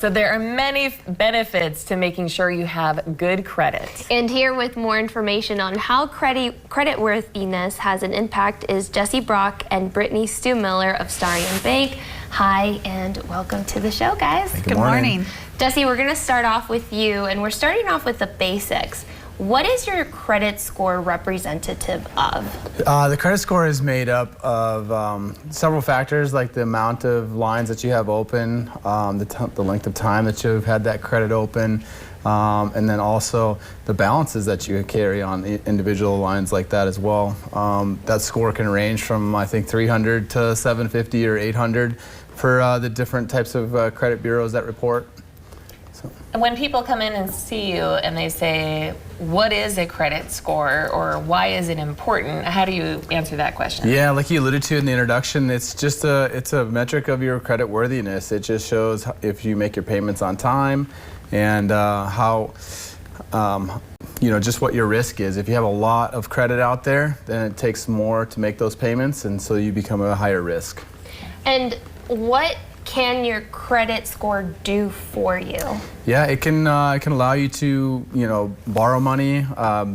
So there are many benefits to making sure you have good credit. And here with more information on how creditworthiness has an impact is Jesse Brock and Brittany Stuemiller of Star Young Bank. Hi, and welcome to the show, guys. Good morning. Jesse, we're going to start off with you, and we're starting off with the basics. What is your credit score representative of? The credit score is made up of several factors, like the amount of lines that you have open, the length of time that you've had that credit open, and then also the balances that you carry on the individual lines like that as well. That score can range from, I think, 300 to 750 or 800 for the different types of credit bureaus that report. And when people come in and see you and they say, what is a credit score or why is it important? How do you answer that question? Yeah, like you alluded to in the introduction, it's a metric of your credit worthiness. It just shows if you make your payments on time and how, just what your risk is. If you have a lot of credit out there, then it takes more to make those payments, and so you become a higher risk. And what can your credit score do for you? Yeah, it can allow you to borrow money,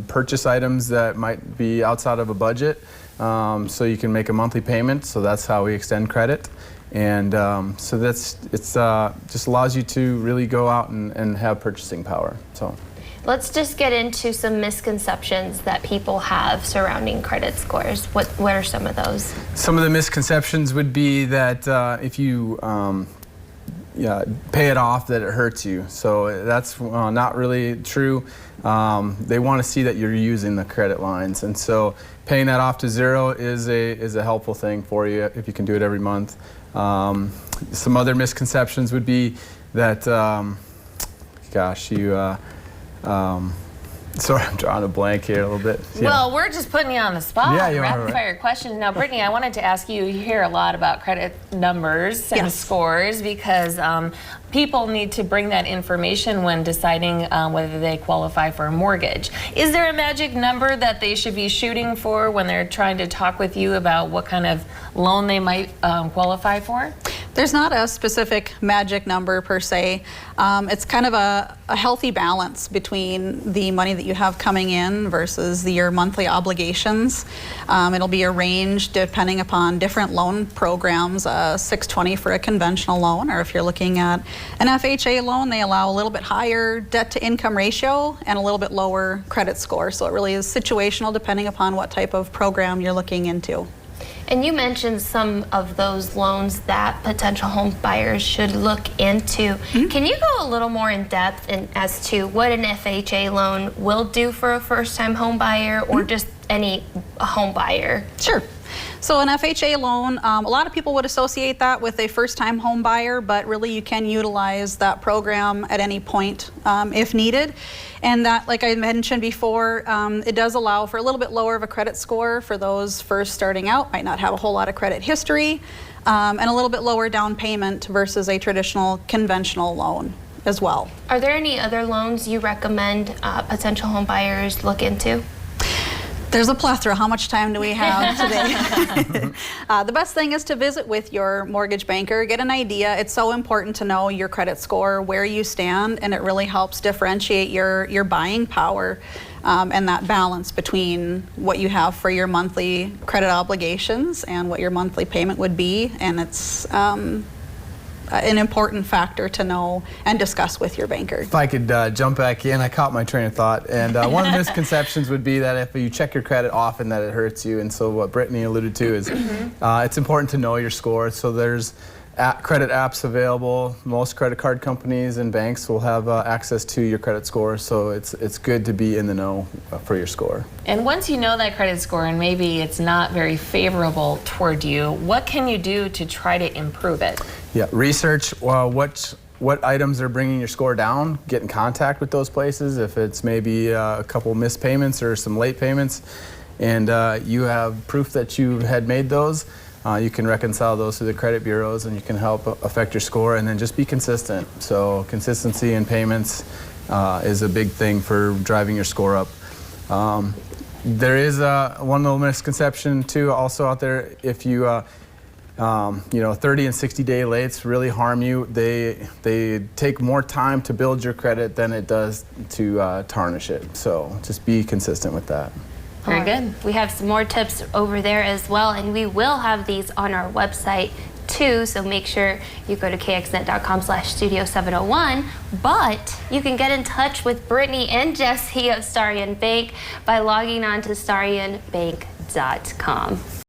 purchase items that might be outside of a budget, so you can make a monthly payment. So that's how we extend credit, and so just allows you to really go out and have purchasing power. So. Let's just get into some misconceptions that people have surrounding credit scores. What are some of those? Some of the misconceptions would be that if you pay it off, that it hurts you. So that's not really true. They want to see that you're using the credit lines, and so paying that off to zero is a helpful thing for you if you can do it every month. Some other misconceptions would be that, sorry, I'm drawing a blank here a little bit. Yeah. Well, we're just putting you on the spot. Yeah, you are. Rapid fire questions. Now, Brittany, I wanted to ask you, you hear a lot about credit numbers and scores because people need to bring that information when deciding whether they qualify for a mortgage. Is there a magic number that they should be shooting for when they're trying to talk with you about what kind of loan they might qualify for? There's not a specific magic number per se. It's kind of a healthy balance between the money that you have coming in versus your monthly obligations. It'll be a range depending upon different loan programs, 620 for a conventional loan, or if you're looking at an FHA loan, they allow a little bit higher debt to income ratio and a little bit lower credit score. So it really is situational depending upon what type of program you're looking into. And you mentioned some of those loans that potential home buyers should look into. Mm-hmm. Can you go a little more in depth as to what an FHA loan will do for a first-time home buyer or just any home buyer? Sure. So an FHA loan, a lot of people would associate that with a first-time home buyer, but really you can utilize that program at any point if needed. And that, like I mentioned before, it does allow for a little bit lower of a credit score for those first starting out, might not have a whole lot of credit history, and a little bit lower down payment versus a traditional conventional loan as well. Are there any other loans you recommend potential home buyers look into? There's a plethora. How much time do we have today? The best thing is to visit with your mortgage banker, get an idea. It's so important to know your credit score, where you stand, and it really helps differentiate your buying power and that balance between what you have for your monthly credit obligations and what your monthly payment would be. And it's an important factor to know and discuss with your banker. If I could jump back in, I caught my train of thought, and one of the misconceptions would be that if you check your credit often that it hurts you, and so what Brittany alluded to is it's important to know your score. So there's credit apps available. Most credit card companies and banks will have access to your credit score, so it's good to be in the know for your score. And once you know that credit score and maybe it's not very favorable toward you, what can you do to try to improve it? Yeah, research what items are bringing your score down, get in contact with those places. If it's maybe a couple missed payments or some late payments, and you have proof that you had made those, you can reconcile those to the credit bureaus and you can help affect your score, and then just be consistent. So consistency in payments is a big thing for driving your score up. There is one little misconception too also out there. If you, You know, 30 and 60-day lates really harm you. They take more time to build your credit than it does to tarnish it. So just be consistent with that. Very good. We have some more tips over there as well, and we will have these on our website too, so make sure you go to kxnet.com/studio701. But you can get in touch with Brittany and Jesse of Starion Bank by logging on to StarionBank.com.